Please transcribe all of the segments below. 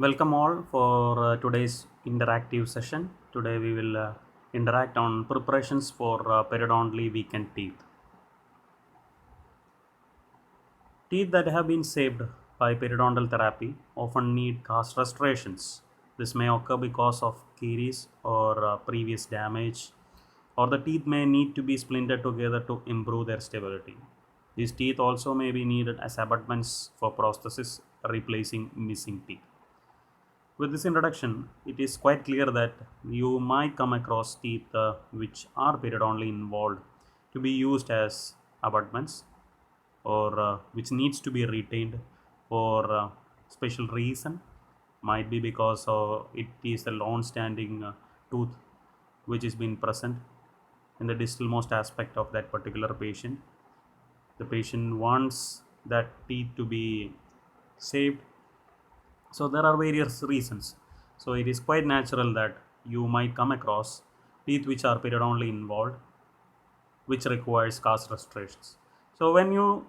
Welcome all for today's interactive session. Today we will interact on preparations for periodontally weakened teeth. Teeth that have been saved by periodontal therapy often need cast restorations. This may occur because of caries or previous damage, or the teeth may need to be splintered together to improve their stability. These teeth also may be needed as abutments for prosthesis, replacing missing teeth. With this introduction, it is quite clear that you might come across teeth which are periodontally involved to be used as abutments or which needs to be retained for special reason. Might be because it is a long-standing tooth which is been present in the distalmost aspect of that particular patient. The patient wants that teeth to be saved, so there are various reasons. So it is quite natural that you might come across teeth which are periodontially involved, which requires cast restorations. So when you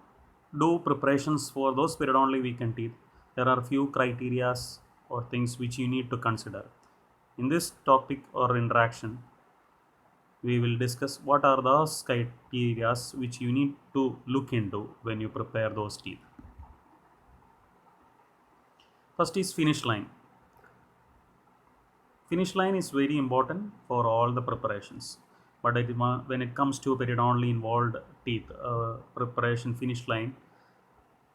do preparations for those periodontally weakened teeth, there are few criterias or things which you need to consider. In this topic or interaction, we will discuss what are those criterias which you need to look into when you prepare those teeth. First is finish line. Finish line is very important for all the preparations, but when it comes to periodontally involved teeth, preparation finish line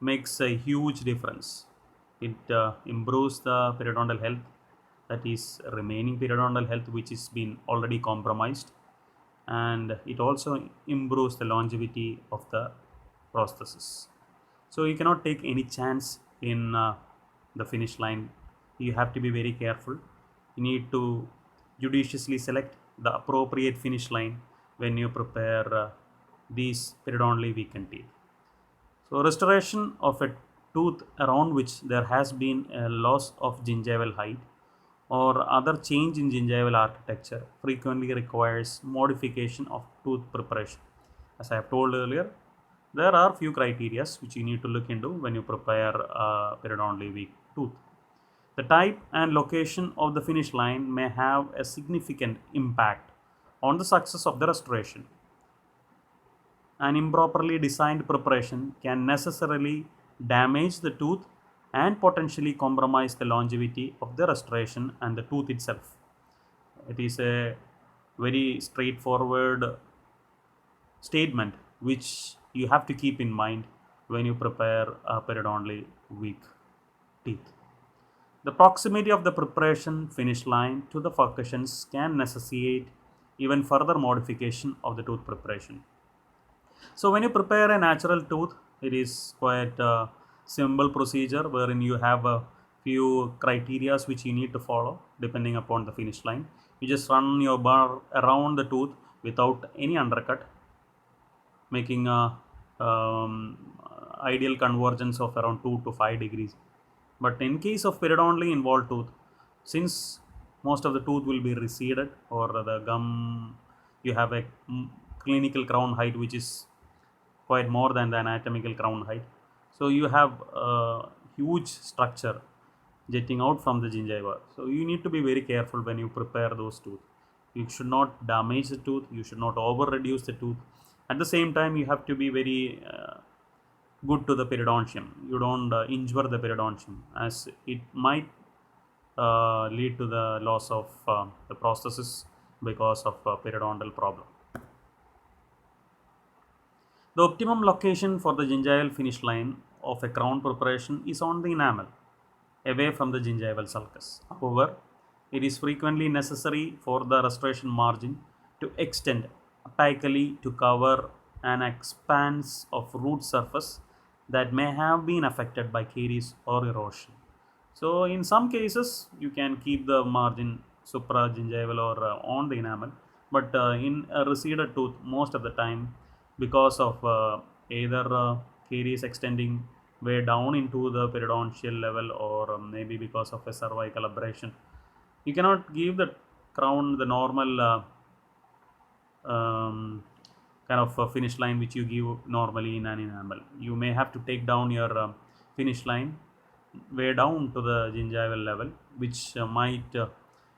makes a huge difference. It improves the periodontal health, that is remaining periodontal health which is been already compromised, and it also improves the longevity of the prosthesis. So you cannot take any chance in the finish line. You have to be very careful. You need to judiciously select the appropriate finish line when you prepare these periodontally weakened teeth. So restoration of a tooth around which there has been a loss of gingival height or other change in gingival architecture frequently requires modification of tooth preparation. As I have told earlier, there are few criteria which you need to look into when you prepare a periodontally weak tooth. The type and location of the finish line may have a significant impact on the success of the restoration. An improperly designed preparation can necessarily damage the tooth and potentially compromise the longevity of the restoration and the tooth itself. It is a very straightforward statement which you have to keep in mind when you prepare a periodontally weak teeth. The proximity of the preparation finish line to the furcations can necessitate even further modification of the tooth preparation. So when you prepare a natural tooth, it is quite a simple procedure wherein you have a few criteria which you need to follow depending upon the finish line. You just run your bar around the tooth without any undercut, making a ideal convergence of around 2 to 5 degrees. But in case of periodontally involved tooth, since most of the tooth will be receded or the gum, you have a clinical crown height which is quite more than the anatomical crown height. So you have a huge structure jetting out from the gingiva. So you need to be very careful when you prepare those tooth. You should not damage the tooth. You should not over reduce the tooth. At the same time, you have to be very good to the periodontium. You don't injure the periodontium, as it might lead to the loss of the prosthesis because of periodontal problem. The optimum location for the gingival finish line of a crown preparation is on the enamel, away from the gingival sulcus. However, it is frequently necessary for the restoration margin to extend apically to cover an expanse of root surface that may have been affected by caries or erosion. So, in some cases, you can keep the margin supragingival or on the enamel, but in a receded tooth, most of the time, because of either caries extending way down into the periodontial level or maybe because of a cervical abrasion, you cannot give the crown the normal kind of finish line which you give normally in an enamel. You may have to take down your finish line way down to the gingival level, which might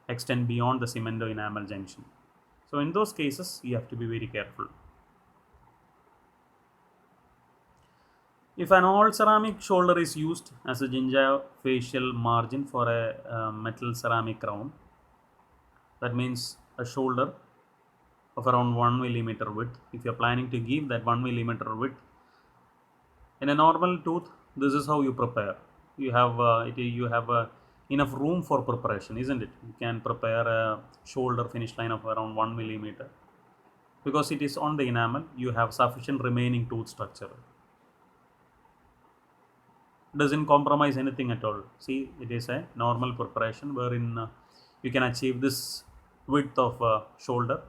extend beyond the cemento-enamel junction. So in those cases, you have to be very careful. If an all ceramic shoulder is used as a gingival margin for a metal ceramic crown, that means a shoulder of around 1 millimeter width. If you are planning to give that 1 millimeter width in a normal tooth, this is how you prepare. You have enough room for preparation, isn't it? You can prepare a shoulder finish line of around 1 millimeter because it is on the enamel. You have sufficient remaining tooth structure. Doesn't compromise anything at all. See, it is a normal preparation wherein you can achieve this width of shoulder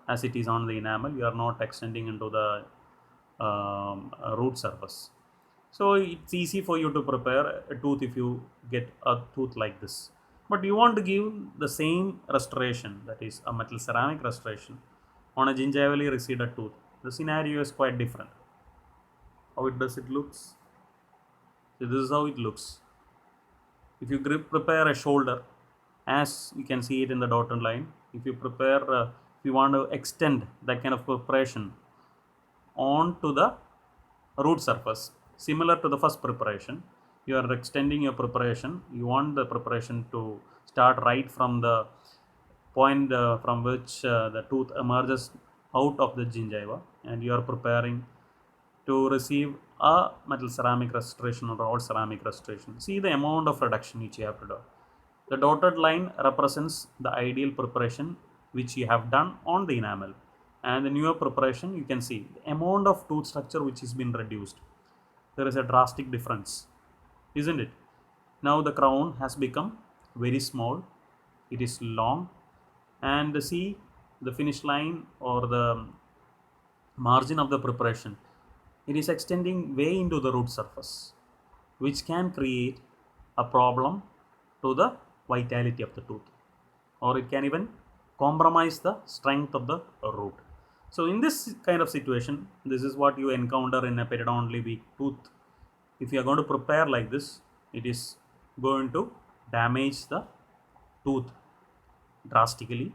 as it is on the enamel. You are not extending into the root surface. So it's easy for you to prepare a tooth if you get a tooth like this. But you want to give the same restoration, that is a metal ceramic restoration, on a gingivally receded tooth. The scenario is quite different. How it does it looks? So this is how it looks. If you prepare a shoulder, as you can see it in the dotted line, if you want to extend that kind of preparation onto the root surface, similar to the first preparation, you are extending your preparation. You want the preparation to start right from the point from which the tooth emerges out of the gingiva, and you are preparing to receive a metal ceramic restoration or all ceramic restoration. See the amount of reduction which you have to do. The dotted line represents the ideal preparation which you have done on the enamel, and the newer preparation, you can see the amount of tooth structure which has been reduced. There is a drastic difference, isn't it? Now the crown has become very small, it is long, and see the finish line or the margin of the preparation, it is extending way into the root surface, which can create a problem to the vitality of the tooth, or it can even compromise the strength of the root. So in this kind of situation, this is what you encounter in a periodontally weak tooth. If you are going to prepare like this, it is going to damage the tooth drastically.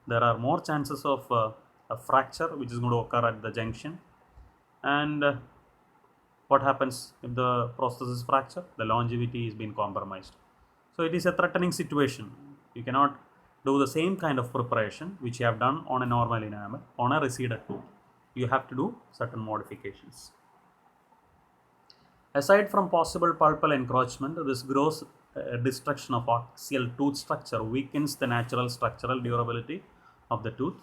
There are more chances of a fracture which is going to occur at the junction. And what happens if the prosthesis is fractured? The longevity is being compromised. So it is a threatening situation. You cannot do the same kind of preparation which you have done on a normal enamel on a receded tooth. You have to do certain modifications. Aside from possible pulpal encroachment, this gross destruction of axial tooth structure weakens the natural structural durability of the tooth.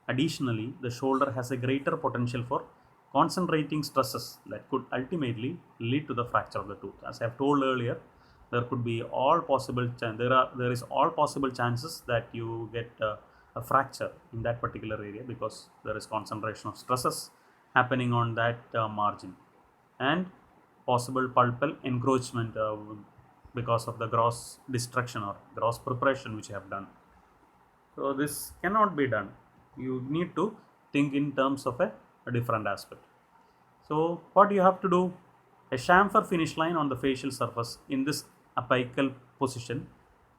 Additionally, the shoulder has a greater potential for concentrating stresses that could ultimately lead to the fracture of the tooth. As I have told earlier, there could be all possible there is all possible chances that you get a fracture in that particular area because there is concentration of stresses happening on that margin, and possible pulpal encroachment because of the gross destruction or gross preparation which you have done. So this cannot be done. You need to think in terms of a different aspect. So what you have to do, a chamfer finish line on the facial surface in this apical position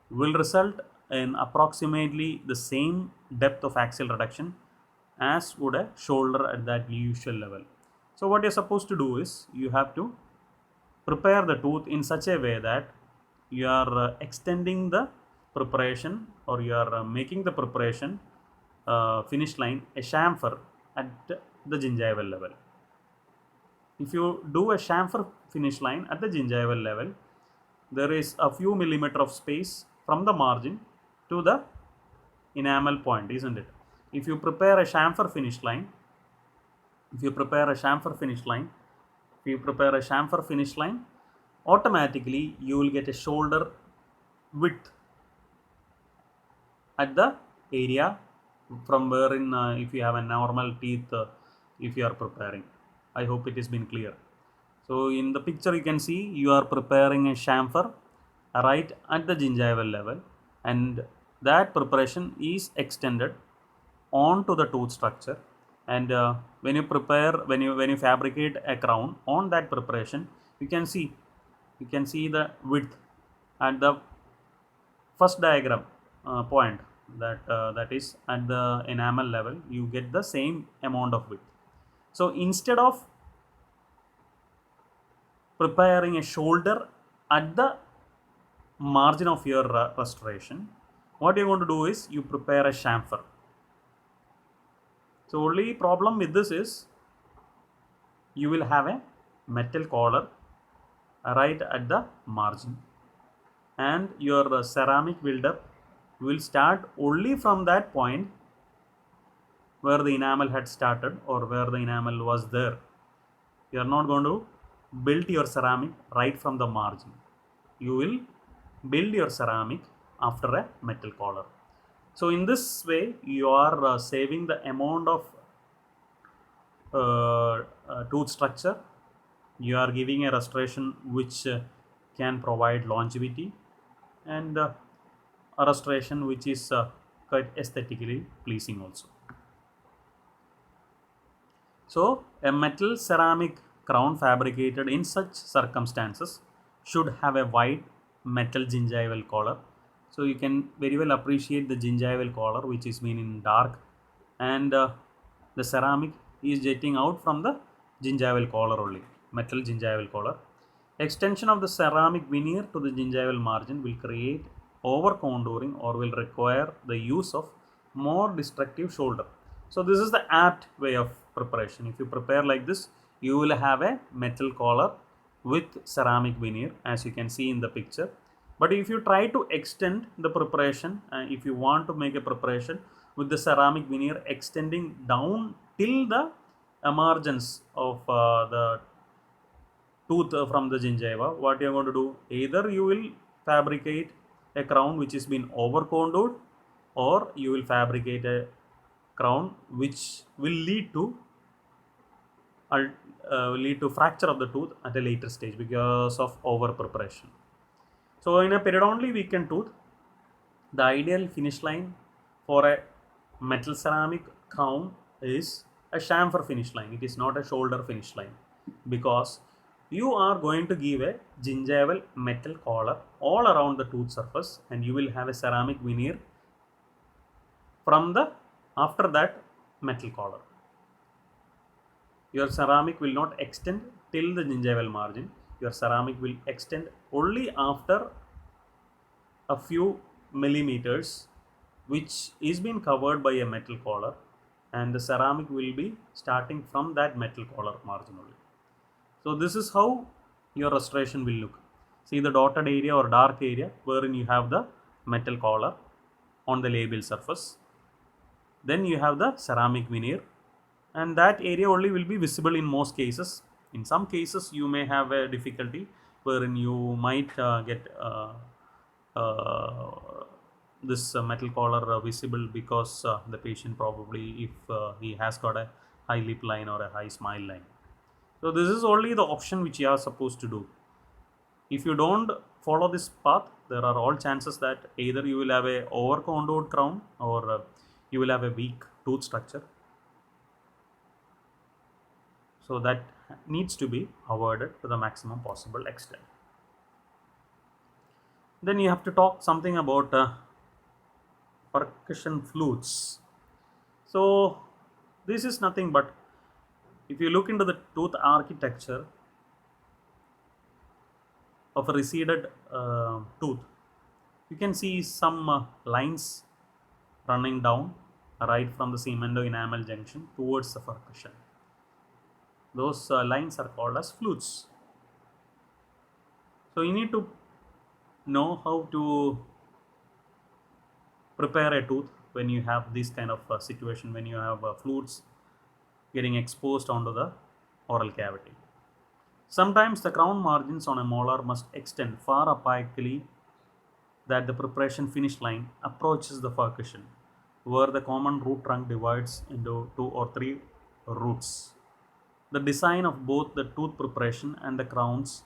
will result in approximately the same depth of axial reduction as would a shoulder at that usual level. So what you're supposed to do is you have to prepare the tooth in such a way that you are extending the preparation, or you are making the preparation finish line a chamfer at the gingival level. If you do a chamfer finish line at the gingival level, there is a few millimeter of space from the margin to the enamel point, isn't it? If you prepare a chamfer finish line, automatically you will get a shoulder width at the area from wherein if you have a normal teeth, if you are preparing. I hope it has been clear. So in the picture you can see you are preparing a chamfer right at the gingival level, and that preparation is extended onto the tooth structure. And when you fabricate a crown on that preparation, you can see You can see the width at the first diagram point, that is at the enamel level. You get the same amount of width. So instead of preparing a shoulder at the margin of your restoration, what you're going to do is you prepare a chamfer. So only problem with this is you will have a metal collar right at the margin, and your ceramic buildup will start only from that point where the enamel had started or where the enamel was there. You are not going to build your ceramic right from the margin. You will build your ceramic after a metal collar. So in this way you are saving the amount of tooth structure. You are giving a restoration which can provide longevity, and a restoration which is quite aesthetically pleasing also. So a metal ceramic crown fabricated in such circumstances should have a wide metal gingival collar. So you can very well appreciate the gingival collar which is been in dark, and the ceramic is jetting out from the gingival collar only, metal gingival collar. Extension of the ceramic veneer to the gingival margin will create over contouring or will require the use of more destructive shoulder. So this is the apt way of preparation. If you prepare like this, you will have a metal collar with ceramic veneer, as you can see in the picture. But if you try to extend the preparation, if you want to make a preparation with the ceramic veneer extending down till the emergence of the tooth from the gingiva, what you are going to do, either you will fabricate a crown which has been over contoured, or you will fabricate a crown which will lead to fracture of the tooth at a later stage because of over preparation. So in a periodontal weakened tooth, the ideal finish line for a metal ceramic crown is a chamfer finish line. It is not a shoulder finish line, because you are going to give a gingival metal collar all around the tooth surface, and you will have a ceramic veneer from the after that metal collar. Your ceramic will not extend till the gingival margin. Your ceramic will extend only after a few millimeters, which is being covered by a metal collar, and the ceramic will be starting from that metal collar margin only. So this is how your restoration will look. See the dotted area or dark area wherein you have the metal collar on the labial surface. Then you have the ceramic veneer, and that area only will be visible in most cases. In some cases you may have a difficulty wherein you might get this metal collar visible, because the patient probably, if he has got a high lip line or a high smile line. So this is only the option which you are supposed to do. If you don't follow this path, there are all chances that either you will have a over contoured crown, or you will have a weak tooth structure. So that needs to be avoided to the maximum possible extent. Then you have to talk something about percussion flutes. So this is nothing but, if you look into the tooth architecture of a receded tooth, you can see some lines running down right from the cemento-enamel junction towards the percussion. Those lines are called as flutes. So you need to know how to prepare a tooth when you have this kind of situation, when you have flutes getting exposed onto the oral cavity. Sometimes the crown margins on a molar must extend far opaquely that the preparation finish line approaches the percussion, where the common root trunk divides into 2 or 3 roots. The design of both the tooth preparation and the crowns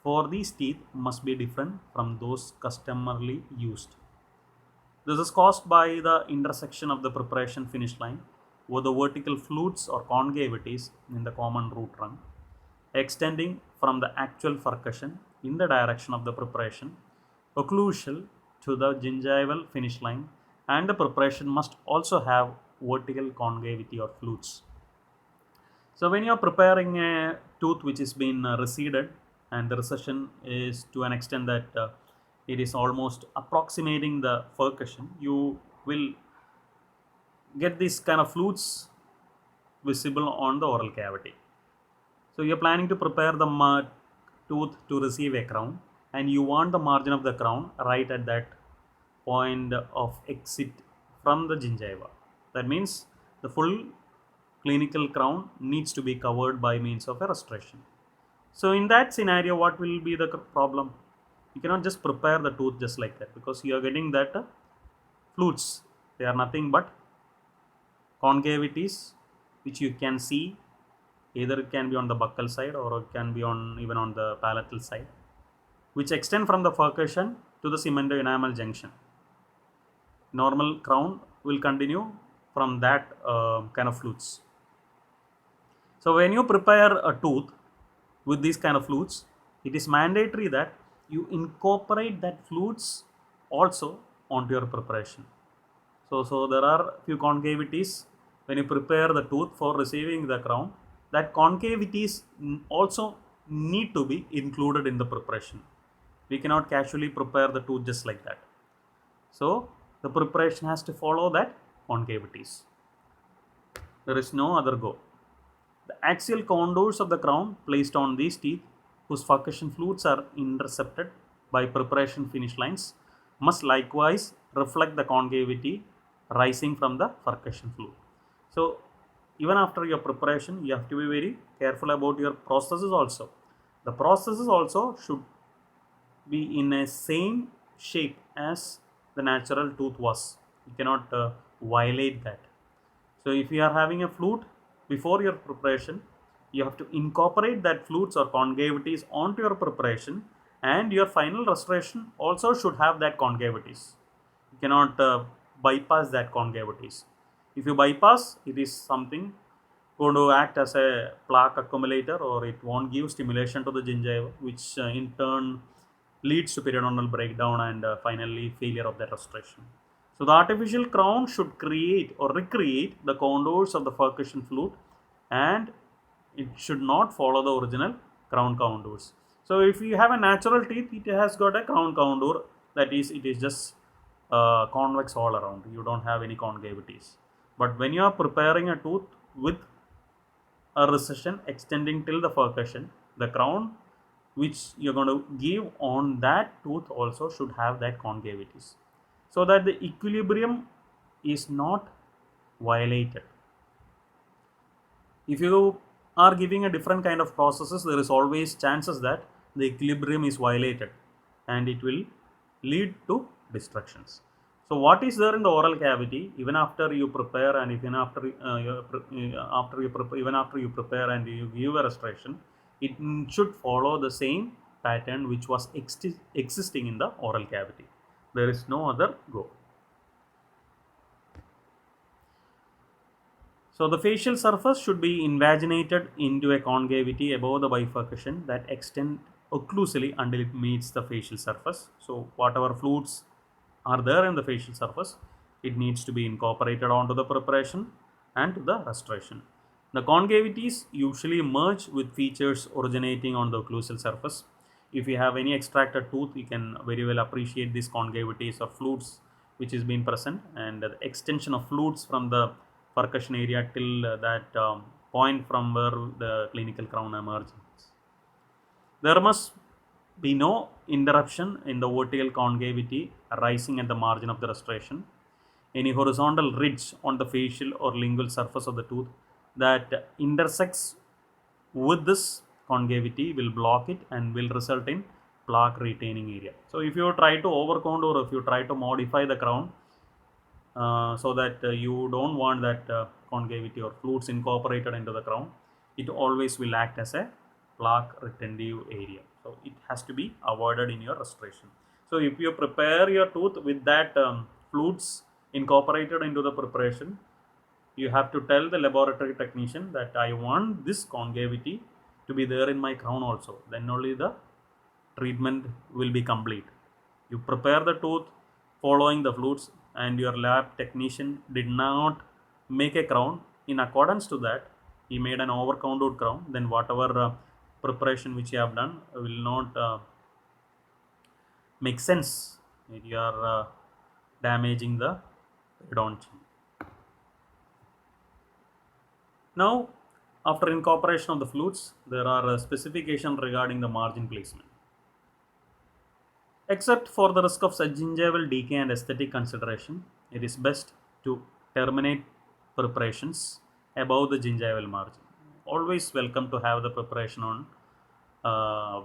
for these teeth must be different from those customarily used. This is caused by the intersection of the preparation finish line with the vertical flutes or concavities in the common root trunk, extending from the actual percussion in the direction of the preparation, occlusal to the gingival finish line, and the preparation must also have vertical concavity or flutes. So when you are preparing a tooth which is been receded and the recession is to an extent that it is almost approximating the furcation, you will get these kind of flutes visible on the oral cavity. So you are planning to prepare the tooth to receive a crown, and you want the margin of the crown right at that point of exit from the gingiva. That means the full clinical crown needs to be covered by means of a restoration. So in that scenario, what will be the problem? You cannot just prepare the tooth just like that, because you are getting that flutes. They are nothing but concavities which you can see. Either it can be on the buccal side or it can be on even on the palatal side, which extend from the furcation to the cemento-enamel junction. Normal crown will continue from that kind of flutes. So when you prepare a tooth with these kind of flutes, it is mandatory that you incorporate that flutes also onto your preparation. So there are few concavities when you prepare the tooth for receiving the crown. That concavities also need to be included in the preparation. We cannot casually prepare the tooth just like that. So the preparation has to follow that concavities. There is no other go. The axial contours of the crown placed on these teeth, whose furcation flutes are intercepted by preparation finish lines, must likewise reflect the concavity rising from the furcation flute. So even after your preparation, you have to be very careful about your processes also. The processes also should be in a same shape as the natural tooth was. You cannot violate that. So if you are having a flute before your preparation, you have to incorporate that flutes or concavities onto your preparation, and your final restoration also should have that concavities. You cannot bypass that concavities. If you bypass, it is something going to act as a plaque accumulator, or it won't give stimulation to the gingiva, which in turn leads to periodontal breakdown and finally failure of that restoration. So the artificial crown should create or recreate the contours of the furcation flute, and it should not follow the original crown contours. So if you have a natural teeth, it has got a crown contour, that is, it is just convex all around. You don't have any concavities. But when you are preparing a tooth with a recession extending till the furcation, the crown which you're going to give on that tooth also should have that concavities, so that the equilibrium is not violated. If you are giving a different kind of processes, there is always chances that the equilibrium is violated and it will lead to destructions. So what is there in the oral cavity, even after you prepare and even after even after you prepare and you give a restoration, it should follow the same pattern which was existing in the oral cavity. There is no other go. So the facial surface should be invaginated into a concavity above the bifurcation that extend occlusally until it meets the facial surface. So whatever flutes are there in the facial surface, it needs to be incorporated onto the preparation and to the restoration. The concavities usually merge with features originating on the occlusal surface. If you have any extracted tooth, you can very well appreciate these concavities or flutes which is being present, and the extension of flutes from the percussion area till that point from where the clinical crown emerges. There must be no interruption in the vertical concavity arising at the margin of the restoration. Any horizontal ridge on the facial or lingual surface of the tooth that intersects with this concavity will block it and will result in plaque retaining area. So if you try to overcount, or if you try to modify the crown so that you don't want that concavity or flutes incorporated into the crown, it always will act as a plaque retentive area. So it has to be avoided in your restoration. So if you prepare your tooth with that flutes incorporated into the preparation, you have to tell the laboratory technician that I want this concavity to be there in my crown also. Then only the treatment will be complete. You prepare the tooth following the flutes, and your lab technician did not make a crown. In accordance to that, he made an over contour crown. Then whatever preparation which you have done will not make sense. You are damaging the periodontium. Now, after incorporation of the flutes, there are specifications regarding the margin placement. Except for the risk of such gingival decay and aesthetic consideration, it is best to terminate preparations above the gingival margin. Always welcome to have the preparation on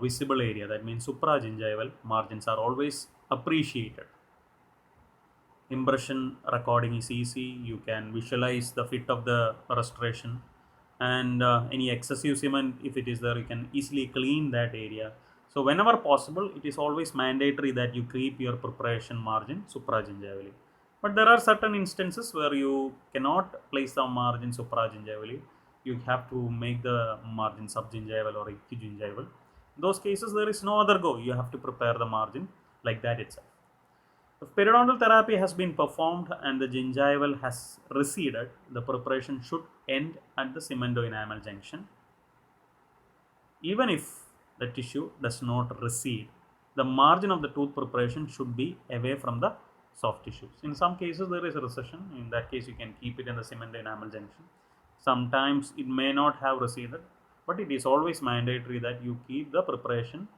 visible area. That means supragingival margins are always appreciated. Impression recording is easy. You can visualize the fit of the restoration, and any excessive cement, if it is there, you can easily clean that area. So whenever possible, it is always mandatory that you keep your preparation margin supragingivally. But there are certain instances where you cannot place the margin supragingivally. You have to make the margin subgingival or equigingival. In those cases, there is no other go. You have to prepare the margin like that itself. If periodontal therapy has been performed and the gingival has receded, the preparation should end at the cemento-enamel junction. Even if the tissue does not recede, the margin of the tooth preparation should be away from the soft tissues. In some cases, there is a recession. In that case, you can keep it in the cemento-enamel junction. Sometimes it may not have receded, but it is always mandatory that you keep the preparation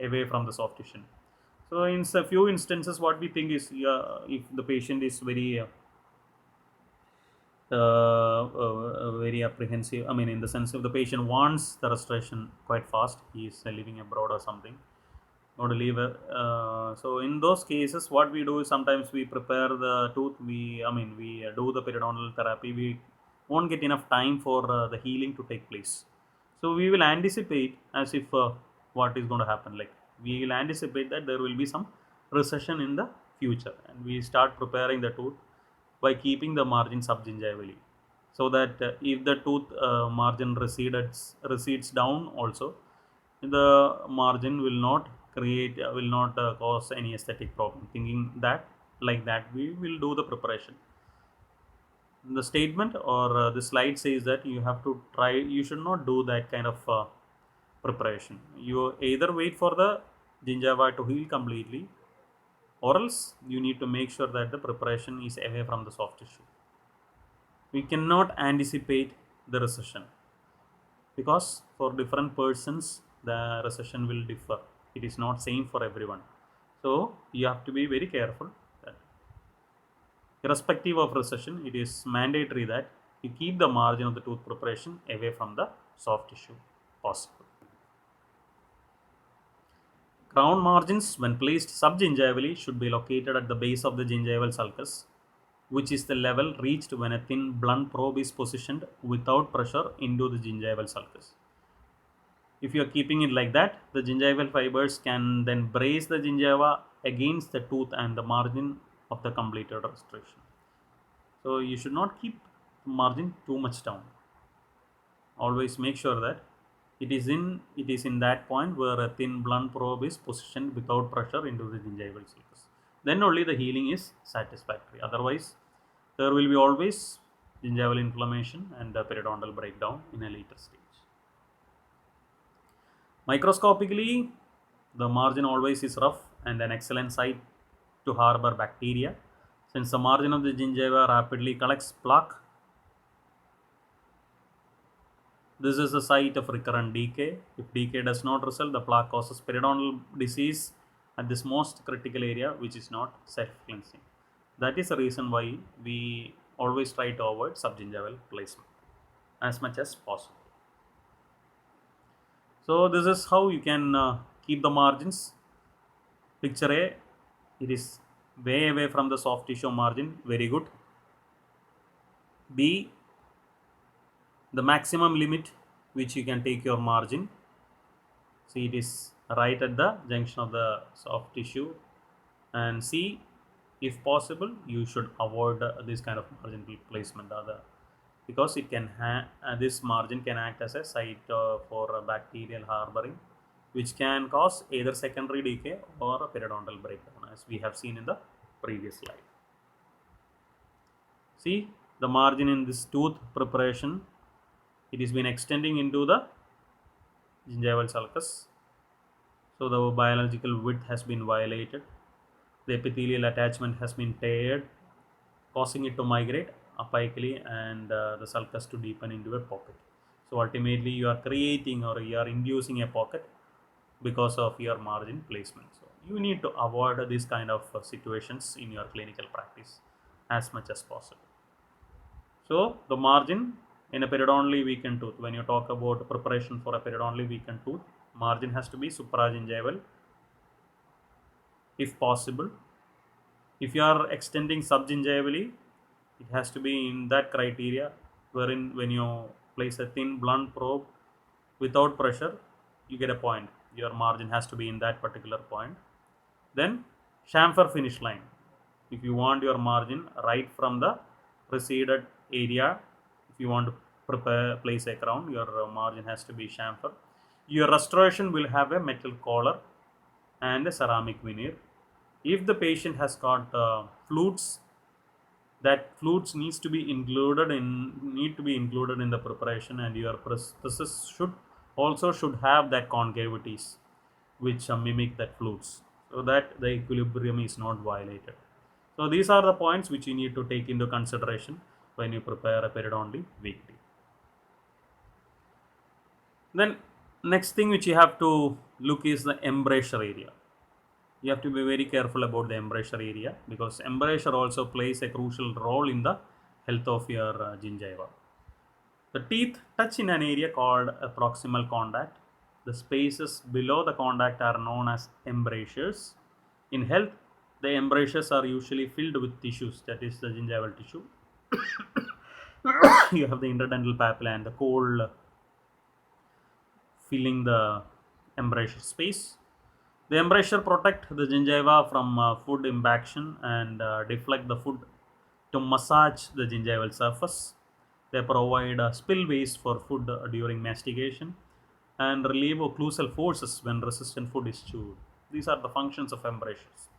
away from the soft tissue. So in a few instances, what we think is, if the patient is very apprehensive, I mean, in the sense if the patient wants the restoration quite fast, he is living abroad or something, want to leave. So in those cases, what we do is sometimes we prepare the tooth. We do the periodontal therapy. We won't get enough time for the healing to take place. So we will anticipate as if what is going to happen. Like we will anticipate that there will be some recession in the future, and we start preparing the tooth by keeping the margin subgingivally, so that if the tooth margin recedes down also, the margin will not cause any aesthetic problem. Thinking that like that, we will do the preparation. The statement or the slide says that you should not do that kind of preparation. You either wait for the gingiva to heal completely, or else you need to make sure that the preparation is away from the soft tissue. We cannot anticipate the recession, because for different persons the recession will differ. It is not same for everyone. So you have to be very careful that irrespective of recession, it is mandatory that you keep the margin of the tooth preparation away from the soft tissue possible. Crown margins, when placed subgingivally, should be located at the base of the gingival sulcus, which is the level reached when a thin blunt probe is positioned without pressure into the gingival sulcus. If you are keeping it like that, the gingival fibers can then brace the gingiva against the tooth and the margin of the completed restoration. So you should not keep the margin too much down. Always make sure that it is in that point where a thin blunt probe is positioned without pressure into the gingival sulcus. Then only the healing is satisfactory. Otherwise, there will be always gingival inflammation and periodontal breakdown in a later stage. Microscopically, the margin always is rough and an excellent site to harbor bacteria. Since the margin of the gingiva rapidly collects plaque, this is a site of recurrent decay. If decay does not result, the plaque causes periodontal disease at this most critical area, which is not self-cleansing. That is the reason why we always try to avoid subgingival placement as much as possible. So this is how you can keep the margins. Picture A, it is way away from the soft tissue margin, very good. B, the maximum limit which you can take your margin. See, it is right at the junction of the soft tissue. And C, if possible, you should avoid this kind of margin placement, because it can this margin can act as a site for bacterial harboring, which can cause either secondary decay or a periodontal breakdown, as we have seen in the previous slide. See the margin in this tooth preparation, it is been extending into the gingival sulcus. So the biological width has been violated. The epithelial attachment has been teared, causing it to migrate apically and the sulcus to deepen into a pocket. So ultimately you are creating or you are inducing a pocket because of your margin placement. So you need to avoid this kind of situations in your clinical practice as much as possible. So the margin in a periodontally weakened tooth, when you talk about preparation for a periodontally weakened tooth, margin has to be supragingival if possible. If you are extending subgingivally, it has to be in that criteria wherein when you place a thin blunt probe without pressure, you get a point. Your margin has to be in that particular point. Then chamfer finish line. If you want your margin right from the receded area, if you want to place a crown, your margin has to be chamfer. Your restoration will have a metal collar and a ceramic veneer. If the patient has got flutes, that flutes need to be included in the preparation, and your prosthesis should have that concavities which mimic that flutes, so that the equilibrium is not violated. So these are the points which you need to take into consideration when you prepare a periodontal weak teeth. Then next thing which you have to look is the embrasure area. You have to be very careful about the embrasure area, because embrasure also plays a crucial role in the health of your gingiva. The teeth touch in an area called a proximal contact. The spaces below the contact are known as embrasures. In health, the embrasures are usually filled with tissues, that is the gingival tissue. You have the interdental papilla and the cold filling the embrasure space. The embrasure protect the gingiva from food impaction and deflect the food to massage the gingival surface. They provide spillways for food during mastication and relieve occlusal forces when resistant food is chewed. These are the functions of embrasures.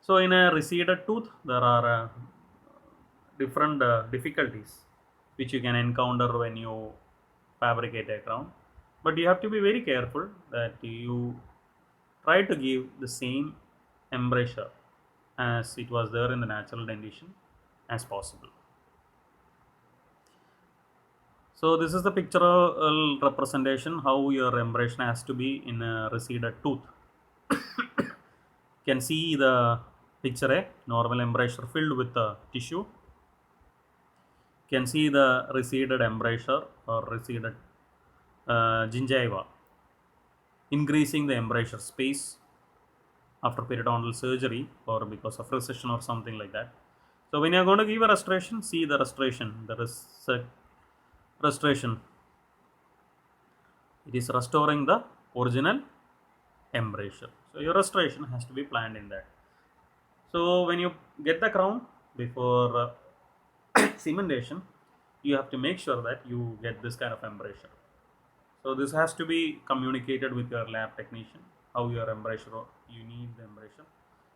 So in a receded tooth, there are different difficulties which you can encounter when you fabricate a crown. But you have to be very careful that you try to give the same embrasure as it was there in the natural dentition as possible. So this is the pictorial representation how your embrasure has to be in a receded tooth. You can see the picture A, normal embrasure filled with tissue. You can see the receded embrasure or receded gingiva, increasing the embrasure space after periodontal surgery or because of recession or something like that. So when you are going to give a restoration, see the restoration. There is restoration. It is restoring the original embrasure. So your restoration has to be planned in that. So when you get the crown before cementation, you have to make sure that you get this kind of embrasure. So this has to be communicated with your lab technician, how your embrasure, you need the embrasure.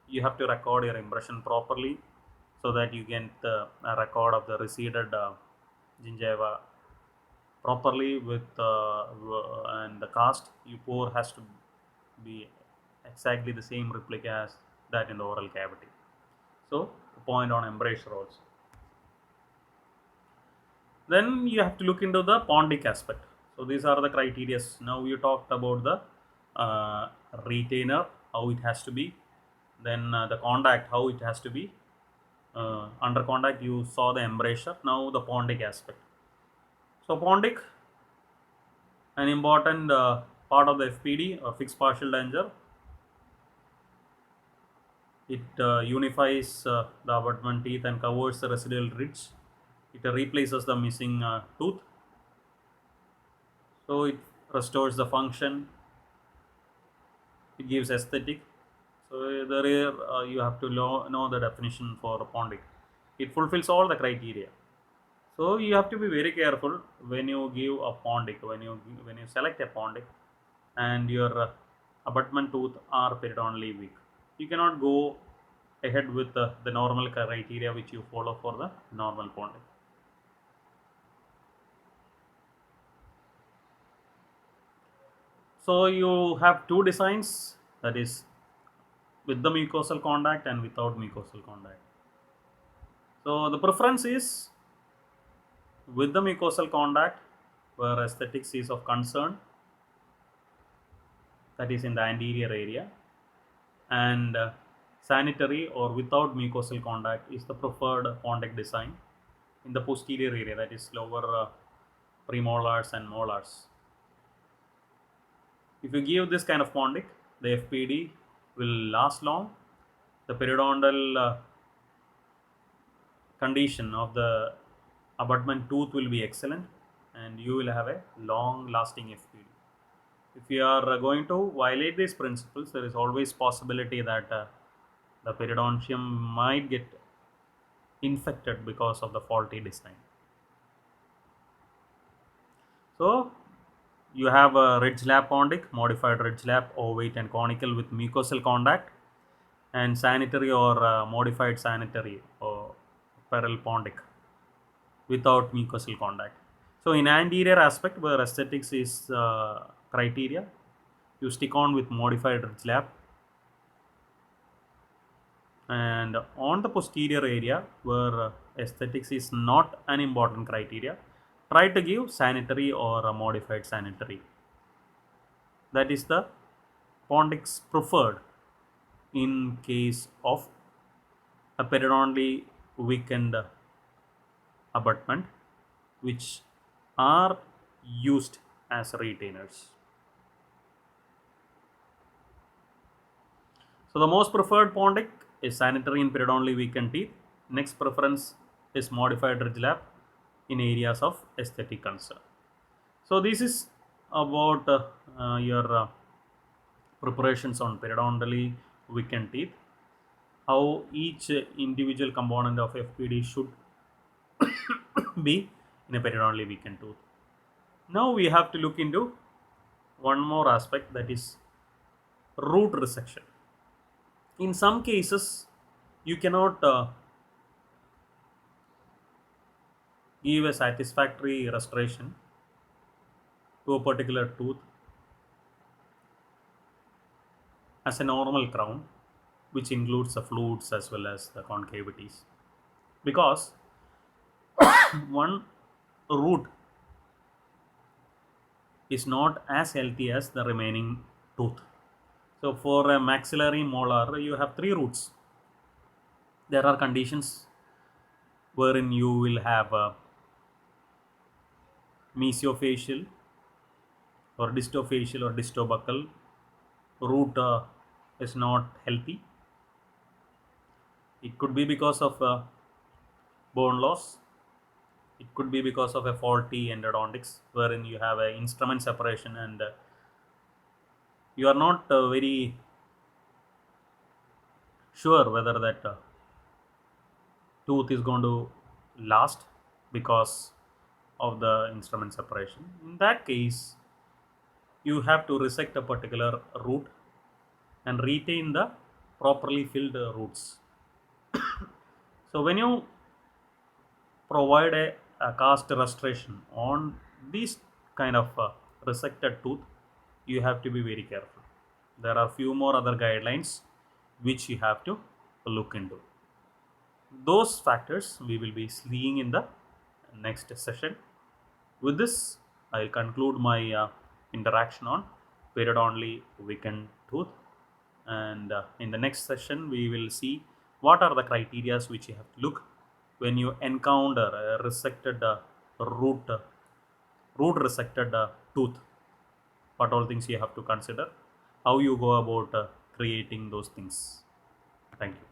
You have to record your impression properly so that you get a record of the receded gingiva properly with and the cast you pour has to be exactly the same replica as that in the oral cavity. So the point on embrasure also. Then you have to look into the pondic aspect. So these are the criteria. Now you talked about the retainer, how it has to be, then the contact, how it has to be. Under contact you saw the embrasure. Now the pondic aspect. So pondic, an important part of the FPD or fixed partial denture. It unifies the abutment teeth and covers the residual ridge. It replaces the missing tooth. So it restores the function. It gives aesthetic. So there you have to know the definition for pondic. It fulfills all the criteria. So you have to be very careful when you give a pondic, when you select a pondic, and your abutment tooth are periodontially weak. You cannot go ahead with the normal criteria which you follow for the normal ponding. So you have two designs, that is with the mucosal contact and without mucosal contact. So the preference is with the mucosal contact where aesthetics is of concern, that is in the anterior area, and sanitary or without mucosal contact is the preferred contact design in the posterior area, that is lower premolars and molars. If you give this kind of contact, the FPD will last long. The periodontal condition of the abutment tooth will be excellent, and you will have a long lasting FPD. If you are going to violate these principles, there is always possibility that the periodontium might get infected because of the faulty design. So you have a ridge lap pondic, modified ridge lap, ovate and conical with mucosal contact, and sanitary or modified sanitary or pearl pondic without mucosal contact. So in anterior aspect where aesthetics is criteria, you stick on with modified ridge lap, and on the posterior area where aesthetics is not an important criteria, try to give sanitary or a modified sanitary. That is the pontics preferred in case of a periodontally weakened abutment which are used as retainers. So the most preferred pontic is sanitary in periodontally weakened teeth. Next preference is modified ridge lap in areas of aesthetic concern. So this is about your preparations on periodontally weakened teeth, how each individual component of FPD should be in a periodontally weakened tooth. Now we have to look into one more aspect, that is root resection. In some cases, you cannot give a satisfactory restoration to a particular tooth as a normal crown, which includes the flutes as well as the concavities, because one root is not as healthy as the remaining tooth. So for a maxillary molar, you have three roots. There are conditions wherein you will have a mesiofacial or distofacial or distobuccal root is not healthy. It could be because of bone loss. It could be because of a faulty endodontics wherein you have an instrument separation and you are not very sure whether that tooth is going to last because of the instrument separation. In that case, you have to resect a particular root and retain the properly filled roots. So when you provide a cast restoration on this kind of resected tooth, you have to be very careful. There are few more other guidelines which you have to look into. Those factors we will be seeing in the next session. With this, I will conclude my interaction on periodontally weakened tooth, and in the next session we will see what are the criteria which you have to look when you encounter a resected root resected tooth. What all things you have to consider, how you go about creating those things. Thank you.